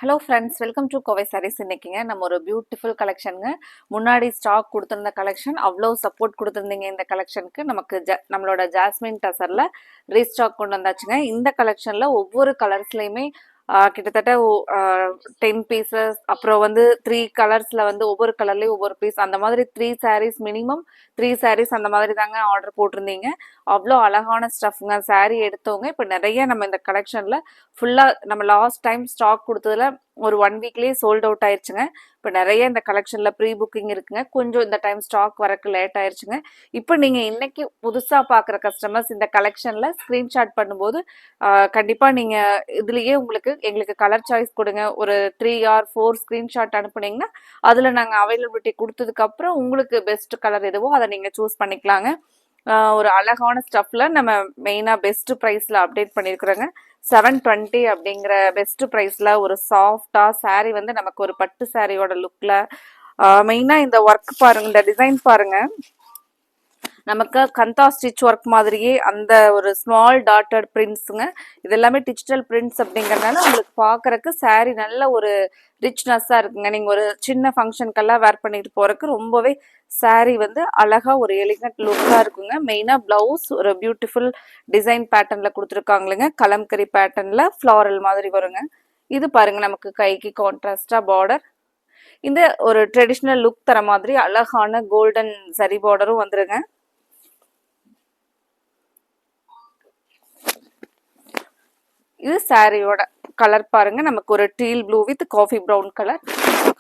Hello friends, welcome to Kovai saris. இன்னைக்குங்க நம்ம ஒரு பியூட்டிஃபுல் கலெக்ஷனுங்க. முன்னாடி ஸ்டாக் கொடுத்துருந்த கலெக்ஷன் அவ்வளோ சப்போர்ட் கொடுத்துருந்தீங்க. இந்த கலெக்ஷனுக்கு நமக்கு நம்மளோட ஜாஸ்மின் டசரில் ரீஸ்டாக் கொண்டு வந்தாச்சுங்க. இந்த கலெக்ஷனில் ஒவ்வொரு கலர்ஸ்லையுமே கிட்டத்தட்ட 10 பீசஸ், அப்புறம் வந்து 3 கலர்ஸில் வந்து ஒவ்வொரு கலர்லேயும் ஒவ்வொரு பீஸ், அந்த மாதிரி 3 சாரீஸ், மினிமம் 3 சாரீஸ் அந்த மாதிரி தாங்க ஆர்டர் போட்டிருந்தீங்க. அவ்வளோ அழகான ஸ்டஃப்ங்க. சாரீ எடுத்தவங்க இப்போ நிறைய நம்ம இந்த கலெக்ஷனில் ஃபுல்லாக நம்ம லாஸ்ட் டைம் ஸ்டாக் கொடுத்ததுல ஒரு 1 வீக்லேயே சோல்ட் அவுட் ஆயிடுச்சுங்க. இப்போ நிறைய இந்த கலெக்ஷனில் ப்ரீ புக்கிங் இருக்குங்க. கொஞ்சம் இந்த டைம் ஸ்டாக் வரக்கு லேட் ஆயிடுச்சுங்க. இப்போ நீங்கள் இன்னைக்கு புதுசாக பார்க்குற கஸ்டமர்ஸ் இந்த கலெக்ஷனில் ஸ்க்ரீன்ஷாட் பண்ணும்போது கண்டிப்பாக நீங்கள் இதுலேயே எங்களுக்கு கலர் சாய்ஸ் கொடுங்க. ஒரு 3 or 4 ஸ்க்ரீன்ஷாட் அனுப்புனீங்கன்னா அதில் நாங்கள் அவைலபிலிட்டி கொடுத்ததுக்கப்புறம் உங்களுக்கு பெஸ்ட் கலர் எதுவோ அதை நீங்கள் சூஸ் பண்ணிக்கலாங்க. ஒரு அழகான ஸ்டஃப்ல நம்ம மெயினாக பெஸ்ட் ப்ரைஸில் அப்டேட் பண்ணியிருக்கிறோங்க. 720 அப்படிங்கிற பெஸ்ட் ப்ரைஸில் ஒரு சாஃப்டாக சாரீ வந்து நமக்கு ஒரு பட்டு சாரியோட லுக்கில் மெயினாக இந்த ஒர்க் பாருங்க, இந்த டிசைன் பாருங்க, நமக்கு கந்தா ஸ்டிச் ஒர்க் மாதிரியே அந்த ஒரு ஸ்மால் டாட்டட் பிரிண்ட்ஸுங்க. இது எல்லாமே டிஜிட்டல் பிரிண்ட்ஸ் அப்படிங்கிறதுனால உங்களுக்கு பார்க்குறக்கு சாரீ நல்ல ஒரு ரிச்னஸ்ஸாக இருக்குங்க. நீங்கள் ஒரு சின்ன ஃபங்க்ஷனுக்கெல்லாம் வேர் பண்ணிட்டு போகிறதுக்கு ரொம்பவே சாரீ வந்து அழகாக ஒரு எலிகண்ட் லுக்காக இருக்குங்க. மெயினாக ப்ளவுஸ் ஒரு பியூட்டிஃபுல் டிசைன் பேட்டர்னில் கொடுத்துருக்காங்களுங்க. கலம்கரி பேட்டர்னில் ஃப்ளாரல் மாதிரி வருங்க. இது பாருங்க, நமக்கு கைக்கு கான்ட்ராஸ்டாக பார்டர், இந்த ஒரு ட்ரெடிஷ்னல் லுக் தர மாதிரி அழகான கோல்டன் சரி பார்டரும் வந்துருங்க. இது சாரியோட கலர் பாருங்க, நமக்கு ஒரு deal blue with coffee brown colour.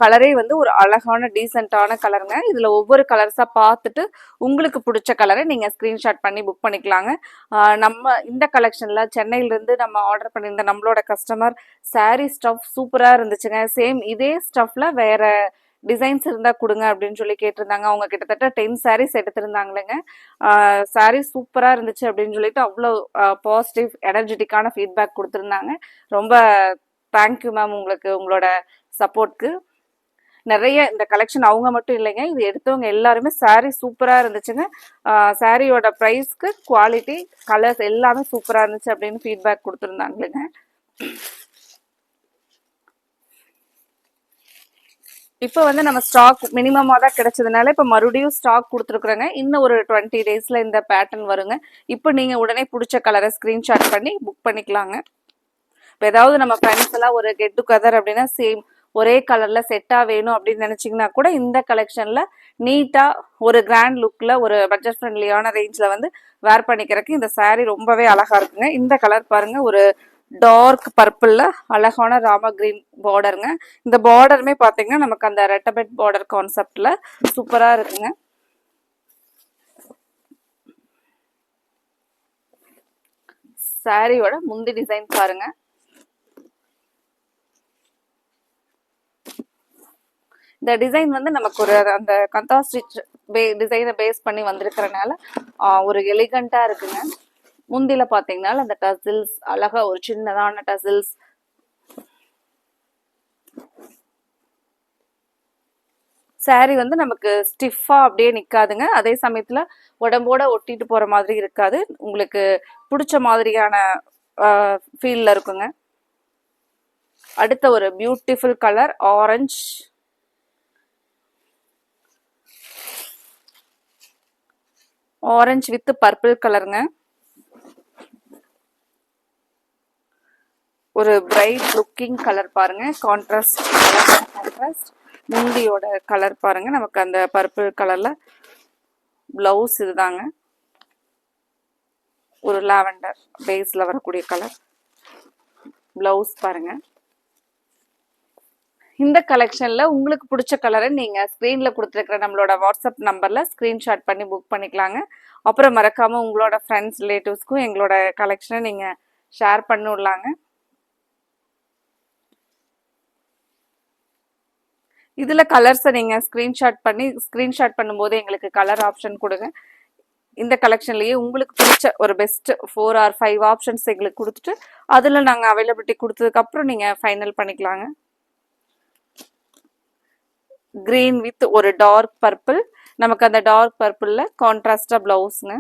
கலரே வந்து ஒரு அழகான டீசென்டான கலருங்க. இதுல ஒவ்வொரு கலர்ஸா பார்த்துட்டு உங்களுக்கு பிடிச்ச கலரை நீங்க ஸ்கிரீன்ஷாட் பண்ணி புக் பண்ணிக்கலாங்க. நம்ம இந்த கலெக்ஷன்ல சென்னையில இருந்து நம்ம ஆர்டர் பண்ணியிருந்த நம்மளோட கஸ்டமர் சாரி ஸ்டஃப் சூப்பரா இருந்துச்சுங்க. சேம் இதே ஸ்டஃப்ல வேற டிசைன்ஸ் இருந்தா கொடுங்க அப்படின்னு சொல்லி கேட்டிருந்தாங்க. அவங்க கிட்டத்தட்ட 10 சாரீஸ் எடுத்திருந்தாங்களேங்க. சாரீ சூப்பரா இருந்துச்சு அப்படின்னு சொல்லிட்டு அவ்வளோ பாசிட்டிவ் எனர்ஜெட்டிக்கான ஃபீட்பேக் கொடுத்துருந்தாங்க. ரொம்ப தேங்க்யூ மேம், உங்களுக்கு உங்களோட சப்போர்ட்க்கு. நிறைய இந்த கலெக்ஷன் அவங்க மட்டும் இல்லைங்க, இது எடுத்தவங்க எல்லாருமே சாரீ சூப்பராக இருந்துச்சுங்க. சாரியோட ப்ரைஸ்க்கு குவாலிட்டி கலர்ஸ் எல்லாமே சூப்பராக இருந்துச்சு அப்படின்னு ஃபீட்பேக் கொடுத்துருந்தாங்களுங்க. இப்போ வந்து நம்ம ஸ்டாக் மினிமமாக தான் கிடைச்சதுனால இப்போ மறுபடியும் ஸ்டாக் கொடுத்துருக்குறோங்க. இன்னும் ஒரு 20 டேஸில் இந்த பேட்டர்ன் வருங்க. இப்போ நீங்கள் உடனே பிடிச்ச கலரை ஸ்க்ரீன்ஷாட் பண்ணி புக் பண்ணிக்கலாங்க. இப்போ ஏதாவது நம்ம ஃப்ரெண்ட்ஸ் எல்லாம் ஒரு கெட் டுகெதர் அப்படின்னா சேம் ஒரே கலரில் செட்டாக வேணும் அப்படின்னு நினச்சிங்கன்னா கூட இந்த கலெக்ஷனில் நீட்டாக ஒரு கிராண்ட் லுக்கில் ஒரு பட்ஜெட் ஃப்ரெண்ட்லியான ரேஞ்சில் வந்து வேர் பண்ணிக்கிறதுக்கு இந்த சாரீ ரொம்பவே அழகாக இருக்குங்க. இந்த கலர் பாருங்கள், ஒரு டார்க் பர்பிள்ல அழகான ராம கிரீன் பார்டருங்க. இந்த பார்டருமே பார்த்தீங்கன்னா நமக்கு அந்த ரெட்டபெட் பார்டர் கான்செப்ட்ல சூப்பரா இருக்குங்க. சாரியோட முந்தி டிசைன் பாருங்க. இந்த டிசைன் வந்து நமக்கு ஒரு அந்த கந்தா ஸ்டிச் டிசைனை பேஸ் பண்ணி வந்திருக்கிறனால ஒரு எலிகண்டா இருக்குங்க. முந்தில பாத்தீங்கன்னா அந்த டசில்ஸ் அழகா ஒரு சின்னதான டசில்ஸ், சாரி வந்து நமக்கு ஸ்டிஃபா அப்படியே நிக்காதுங்க. அதே சமயத்துல உடம்போட ஒட்டிட்டு போற மாதிரி இருக்காது. உங்களுக்கு பிடிச்ச மாதிரியான ஃபீல்ல இருக்குங்க. அடுத்த ஒரு beautiful colour orange, orange with purple கலருங்க. ஒரு பிரைட் லுக்கிங் கலர் பாருங்க, கான்ட்ராஸ்ட் கான்ட்ராஸ்ட். முந்தியோட கலர் பாருங்க, நமக்கு அந்த பர்பிள் கலர்ல பிளவுஸ் இதுதாங்க, ஒரு லாவெண்டர் பேஸ்ல வரக்கூடிய கலர் பிளவுஸ் பாருங்க. இந்த கலெக்ஷன்ல உங்களுக்கு பிடிச்ச கலரை நீங்க ஸ்கிரீன்ல கொடுத்துருக்கிற நம்மளோட வாட்ஸ்அப் நம்பர்ல ஸ்கிரீன்ஷாட் பண்ணி புக் பண்ணிக்கலாங்க. அப்புறம் மறக்காம உங்களோட ஃப்ரெண்ட்ஸ் ரிலேட்டிவ்ஸ்க்கும் எங்களோட கலெக்ஷனை நீங்க ஷேர் பண்ணி விடலாங்க. இதுல கலர்ஸை நீங்க ஸ்கிரீன்ஷாட் பண்ணும்போது எங்களுக்கு கலர் ஆப்ஷன் கொடுங்க. இந்த கலெக்ஷன்லயே உங்களுக்கு பிடிச்ச ஒரு பெஸ்ட் 4 or 5 ஆப்ஷன்ஸ் எங்களுக்கு கொடுத்துட்டு அதுல நாங்க அவைலபிலிட்டி கொடுத்ததுக்கு அப்புறம் நீங்க ஃபைனல் பண்ணிக்கலாங்க. கிரீன் வித் ஒரு டார்க் பர்பிள், நமக்கு அந்த டார்க் பர்பிள்ல கான்ட்ராஸ்டா பிளவுஸ்ங்க.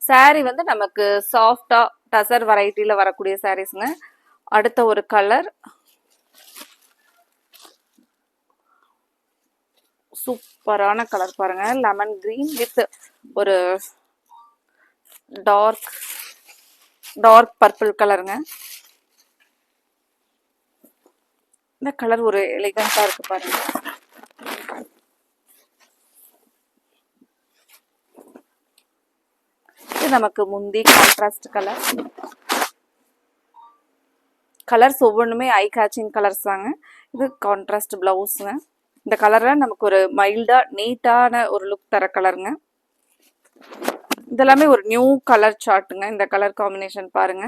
saree வந்து நமக்கு சாஃப்டா டசர் வெரைட்டில வரக்கூடிய சாரீஸ்ங்க. அடுத்த ஒரு கலர் சூப்பரான கலர் பாருங்க. லெமன் கிரீன் வித் ஒரு டார்க் பர்பிள் கலருங்க. இந்த கலர் ஒரு எலிகண்டா இருக்கு பாருங்க. இது நமக்கு முந்தி கான்ட்ராஸ்ட் கலர்ஸ் ஒவ்வொன்றுமே ஐ கேச்சிங் கலர்ஸ் தாங்க. இது கான்ட்ராஸ்ட் பிளவுஸ்ங்க. இந்த கலர்ல நமக்கு ஒரு மைல்டா நீட்டான ஒரு லுக் தர கலருங்க. இதெல்லாமே ஒரு நியூ கலர் சார்ட்டுங்க. இந்த கலர் காம்பினேஷன் பாருங்க.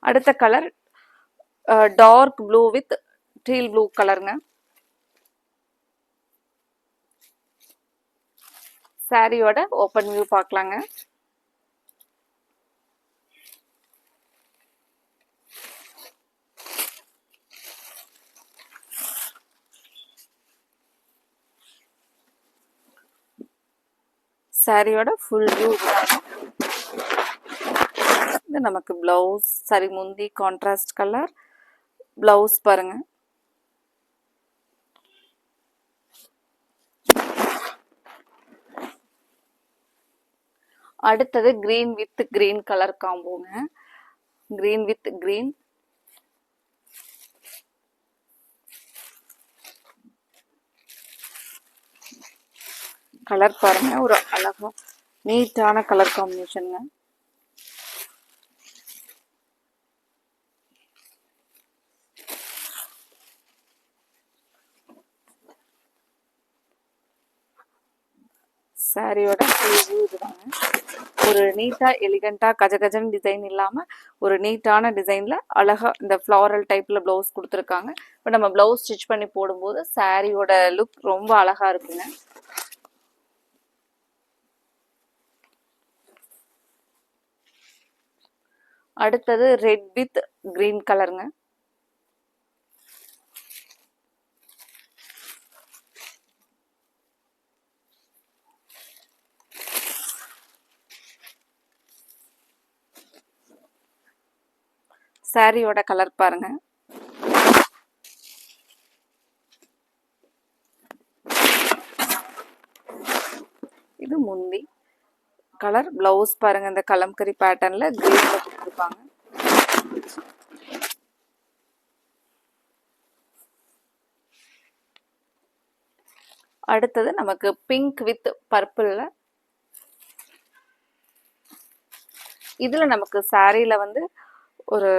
அடுத்த colour dark blue with teal blue கலருங்க. சாரியோட ஓப்பன் வியூ பார்க்கலாங்க. சாரியோட ஃபுல் வியூ இது நமக்கு பிளவுஸ் சாரி முந்தி கான்ட்ராஸ்ட் கலர் பிளவுஸ் பாருங்க. அடுத்தது கிரீன் வித் கிரீன் கலர் காம்போங்க. கிரீன் வித் கிரீன் கலர் பாருங்க. ஒரு அழகா நீட்டான கலர் காம்பினேஷனுங்க. சாரியோட இதுதாங்க. ஒரு நீட்டா எலிகண்டா கஜகஜன் டிசைன் இல்லாம ஒரு நீட்டான டிசைன்ல அழகா இந்த ஃப்ளாரல் டைப்ல பிளவுஸ் கொடுத்துருக்காங்க. இப்போ நம்ம பிளவுஸ் ஸ்டிச் பண்ணி போடும்போது சாரியோட லுக் ரொம்ப அழகா இருக்குங்க. அடுத்தது ரெட் வித் கிரீன் கலருங்க. சாரியோட கலர் பாருங்க. இது முந்தி கலர் பிளவுஸ் பாருங்க. இந்த கலம்கரி பேட்டர்ன்ல கிரீன்ல கொடுத்துருப்பாங்க. அடுத்தது நமக்கு பிங்க் வித் பர்பிள்ல. இதுல நமக்கு சாரியில வந்து ஒரு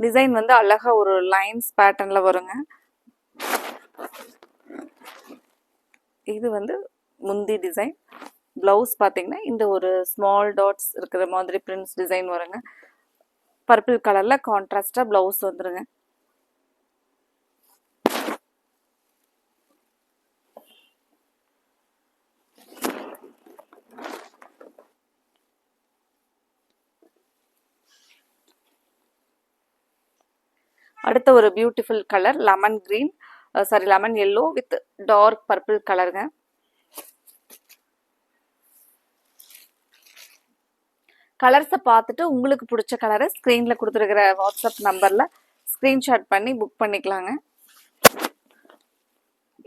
டிசைன் வந்து அழகா ஒரு லைன்ஸ் பேட்டர்ன்ல வருங்க. இது வந்து முந்தி டிசைன். பிளவுஸ் பாத்தீங்கன்னா இந்த ஒரு ஸ்மால் டாட்ஸ் இருக்கிற மாதிரி பிரிண்ட்ஸ் டிசைன் வருங்க. பர்பிள் கலர்ல கான்ட்ராஸ்டா பிளவுஸ் வந்துருங்க. அடுத்த ஒரு beautiful colour lemon green sari lemon yellow with dark purple கலருங்க. கலர்ஸை பார்த்துட்டு உங்களுக்கு பிடிச்ச கலரை ஸ்க்ரீனில் கொடுத்துருக்கிற வாட்ஸ்அப் நம்பரில் ஸ்க்ரீன்ஷாட் பண்ணி புக் பண்ணிக்கலாங்க.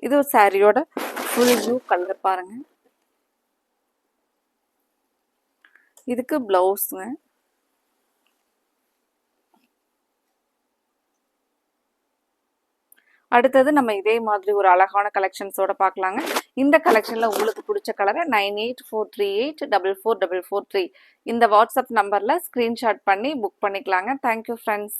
இது ஒரு சாரியோட ஃபுல் வியூ கலர் பாருங்க. இதுக்கு பிளவுஸ்ங்க. அடுத்தது நம்ம இதே மாதிரி ஒரு அழகான கலெக்ஷன்ஸோட பார்க்கலாங்க. இந்த கலெக்ஷன்ல உங்களுக்கு பிடிச்ச கலரை 9843844443 இந்த வாட்ஸ்அப் நம்பர்ல ஸ்கிரீன்ஷாட் பண்ணி புக் பண்ணிக்கலாங்க. Thank you friends.